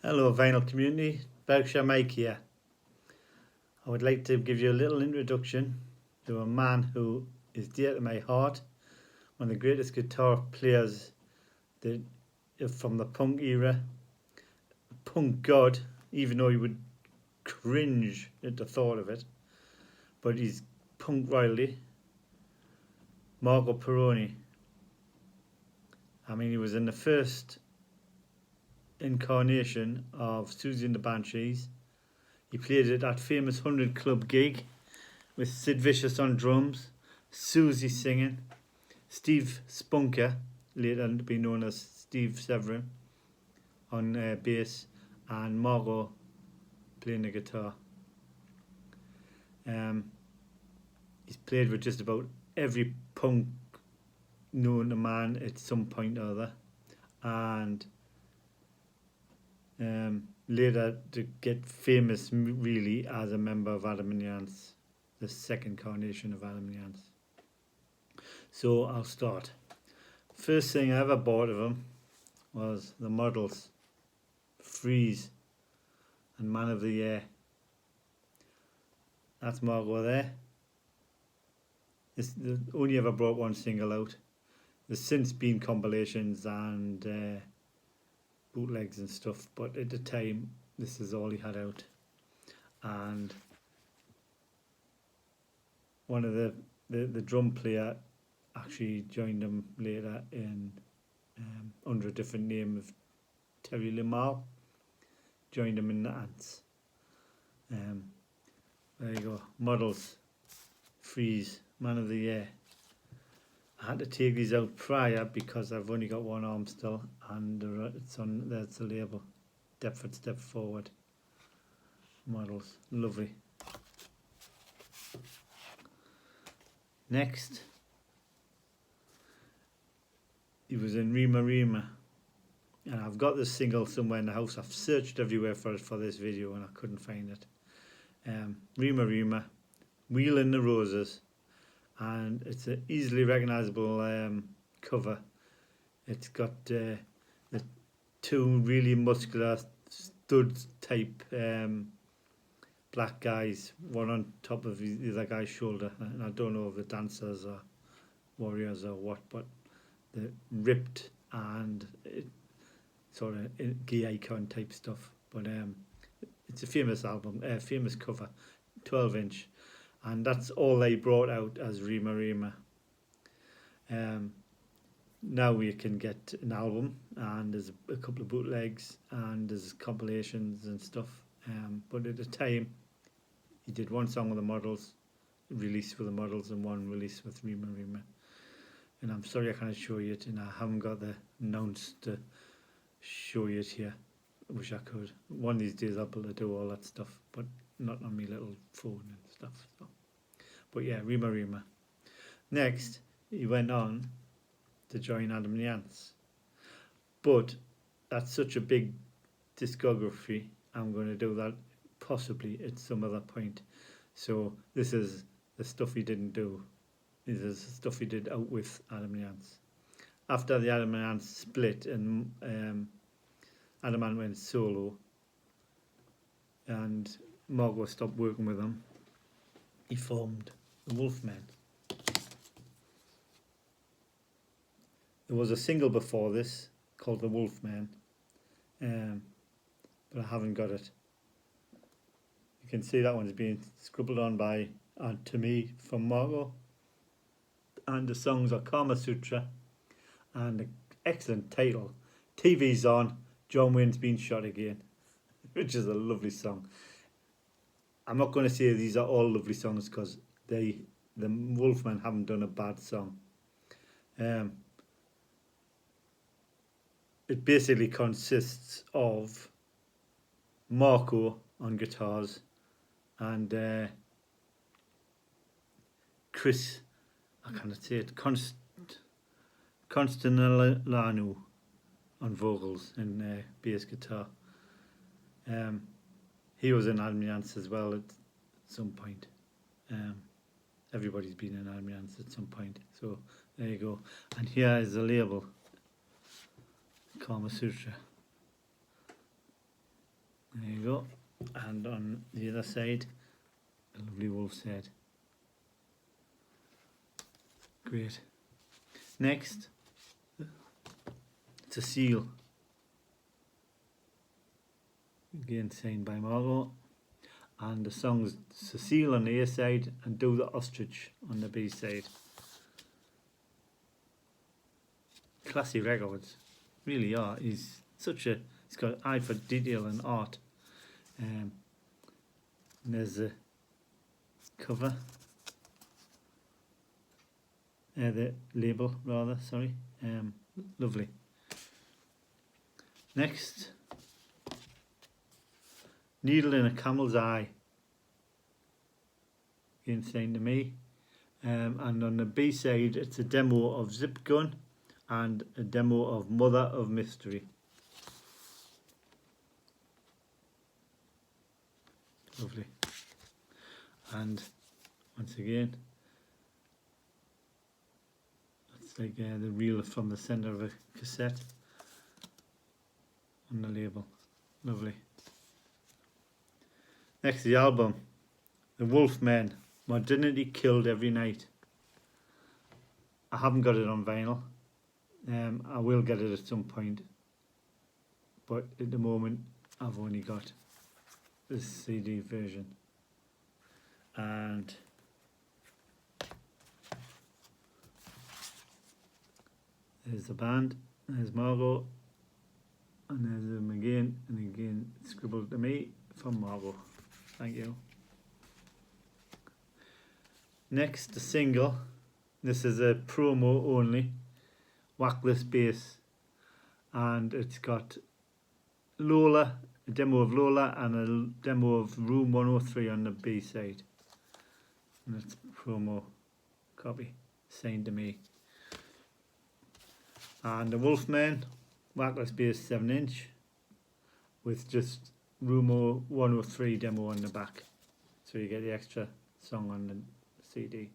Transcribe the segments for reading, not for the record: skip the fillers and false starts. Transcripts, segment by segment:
Hello vinyl community, Berkshire Mike here. I would like to give you a little introduction to a man who is dear to my heart, one of the greatest guitar players from the punk era, punk god, even though you would cringe at the thought of it, but he's punk royalty, Marco Pirroni. I mean, he was in the first incarnation of Susie and the Banshees. He played at that famous 100 Club gig with Sid Vicious on drums, Susie singing, Steve Spunker, later to be known as Steve Severin, on bass, and Margot playing the guitar. He's played with just about every punk known to man at some point or other, and later to get famous really as a member of Adam and Yance, the second carnation of Adam and Yance. So I'll start. First thing I ever bought of him was the Models, Freeze and Man of the Year. That's Margot there. It's only ever brought one single out. There's since been compilations and bootlegs and stuff, but at the time this is all he had out. And one of the drum player actually joined him later in under a different name of Terry Limal, joined him in the Ants. There you go, Models, Freeze, Man of the Year. I had to take these out prior because I've only got one arm still, and it's on, there's the label, Deptford Step Forward, Models, lovely. Next, he was in Rema-Rema, and I've got this single somewhere in the house. I've searched everywhere for it for this video and I couldn't find it. Rema-Rema, Wheel in the Roses, and it's an easily recognisable cover. It's got the two really muscular stud type black guys, one on top of the other guy's shoulder, and I don't know if they're dancers or warriors or what, but they're ripped and sort of gay icon type stuff. But it's a famous album, famous cover, 12-inch. And that's all they brought out as Rema-Rema. Now you can get an album, and there's a couple of bootlegs, and there's compilations and stuff. But at the time, he did one song with the Models, released with the Models, and one release with Rema-Rema. And I'm sorry I can't show you it, and I haven't got the announce to show you it here. I wish I could. One of these days I'll be able to do all that stuff, but not on my little phone and stuff. So. But yeah, Rema-Rema. Next, he went on to join Adam and Yance. But that's such a big discography, I'm going to do that possibly at some other point. So this is the stuff he didn't do. This is the stuff he did out with Adam and Yance. After the Adam and Yance split and Adam and went solo and Margot stopped working with him, he formed The Wolfmen. There was a single before this called The Wolfmen, but I haven't got it. You can see that one's being scribbled on by to me from Margot, and the songs are Kama Sutra and the excellent title, TV's On, John Wayne's Been Shot Again, which is a lovely song. I'm not going to say these are all lovely songs because the Wolfmen haven't done a bad song. It basically consists of Marco on guitars and Chris, I cannot say it, Constantinolanu on vocals and bass guitar. He was in Adam and Yance as well at some point. Everybody's been in Adam and Yance at some point. So there you go. And here is the label, Kama Sutra. There you go. And on the other side, a lovely wolf's head. Great. Next, it's a seal. Again signed by Marco. And the song's Cecile on the A side and Do the Ostrich on the B side. Classy records, really are. He's got an eye for detail and art. And there's a cover, the label rather, sorry. Lovely. Next, Needle in a Camel's Eye. Again signed to me. And on the B side it's a demo of Zip Gun and a demo of Mother of Mystery. Lovely. And once again, it's like the reel from the centre of a cassette on the label. Lovely. Next, the album, The Wolfmen, Modernity Killed Every Night. I haven't got it on vinyl. I will get it at some point, but at the moment I've only got this CD version. And there's the band, there's Margot, and there's them again, and again scribbled to me from Margot. Thank you. Next, the single. This is a promo only, Wackless Bass, and it's got Lola, a demo of Lola and a demo of Room 103 on the B side. And it's promo copy, signed to me. And the Wolfmen, Wackless Bass 7-inch, with just Room 103 demo on the back. So you get the extra song on the CD.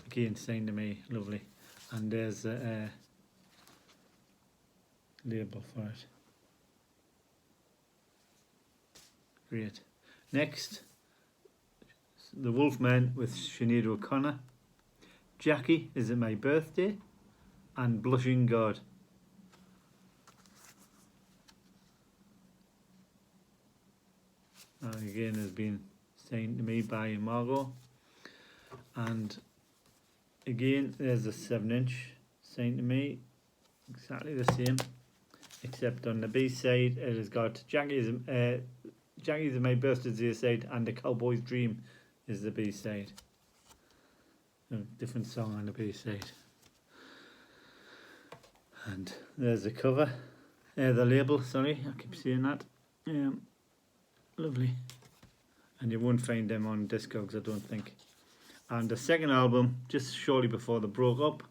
Again signed to me, lovely. And there's a label for it. Great. Next, the Wolfmen with Sinead O'Connor. Jackie, Is It My Birthday? And Blushing God. Again has been signed to me by Margot. And again there's a 7-inch signed to me, exactly the same, except on the B side it has got Jackie's My Birthday's the A side, and The Cowboy's Dream is the B side. A different song on the B side. And there's the cover, the label, sorry, I keep saying that. Lovely. And you won't find them on Discogs, I don't think. And the second album, just shortly before they broke up,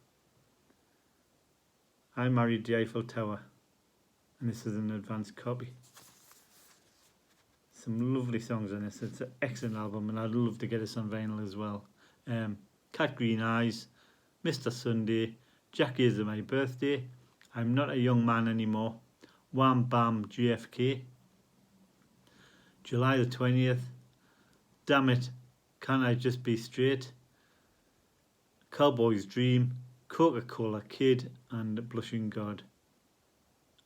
I Married the Eiffel Tower. And this is an advanced copy. Some lovely songs on this. It's an excellent album, and I'd love to get this on vinyl as well. Cat Green Eyes, Mr. Sunday, Jackie, Is It My Birthday, I'm Not a Young Man Anymore, Wham Bam JFK, July the 20th, Damn It, Can't I Just Be Straight, Cowboy's Dream, Coca-Cola Kid, and Blushing God.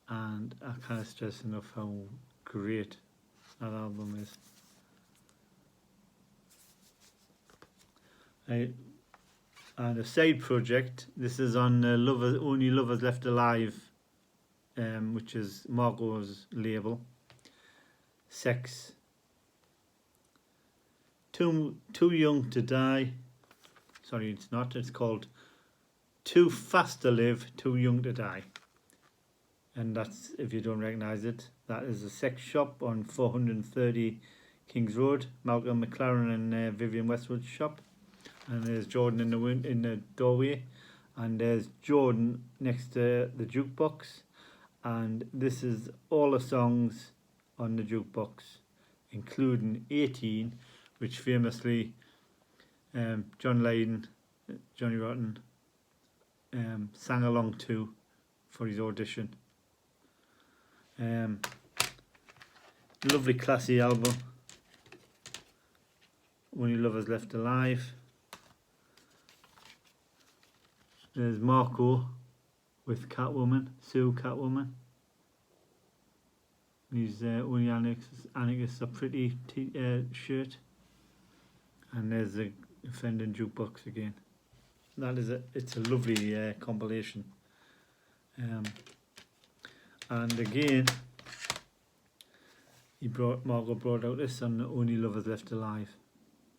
And I can't stress enough how great that album is. And a side project, this is on Only Lovers Left Alive, which is Marco's label. Sex. Too Young to Die. Sorry, it's not. It's called Too Fast to Live, Too Young to Die. And that's, if you don't recognise it, that is a sex shop on 430 Kings Road, Malcolm McLaren and Vivian Westwood's shop. And there's Jordan in the doorway, and there's Jordan next to the jukebox. And this is all the songs on the jukebox, including 18, which famously John Lydon, Johnny Rotten, sang along to for his audition. Lovely classy album. Only Lovers Left Alive. There's Marco with Catwoman, Sue Catwoman. He's only Anarchist a pretty shirt. And there's the Fender jukebox again. That is it's a lovely compilation. And again, Marco brought out this on Only Lovers Left Alive.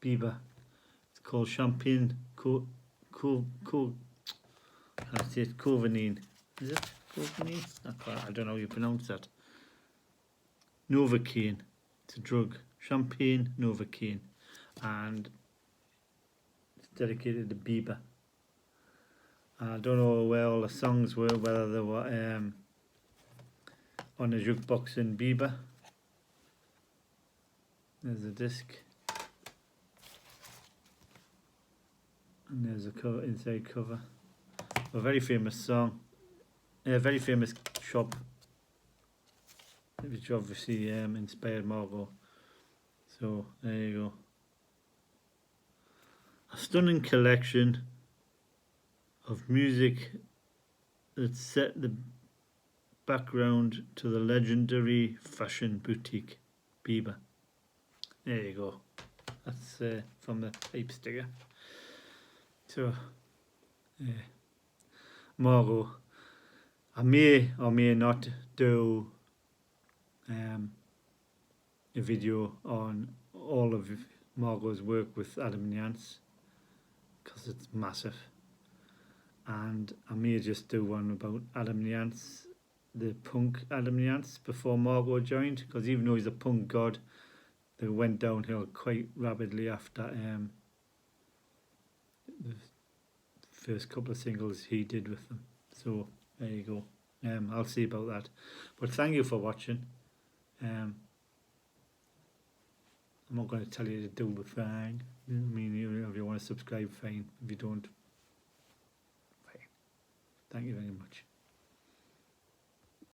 Bieber. It's called Champagne I say it Covenine. Is it Covenine? I don't know how you pronounce that. Novocaine. It's a drug. Champagne Novocaine. And it's dedicated to Bieber. I don't know where all the songs were, whether they were on the jukebox in Bieber. There's a disc. And there's a inside cover. A very famous song. A very famous shop, which obviously inspired Margot. So there you go. A stunning collection of music that set the background to the legendary fashion boutique Bieber. There you go. That's from the tape sticker. So, Margot, I may or may not do a video on all of Margot's work with Adam and Yance, because it's massive. And I may just do one about Adam and Yance, the punk Adam and Yance, before Margot joined, because even though he's a punk god, they went downhill quite rapidly after the first couple of singles he did with them. So there you go. I'll see about that. But thank you for watching. I'm not going to tell you to do the thing. I mean, if you want to subscribe, fine. If you don't, fine. Thank you very much.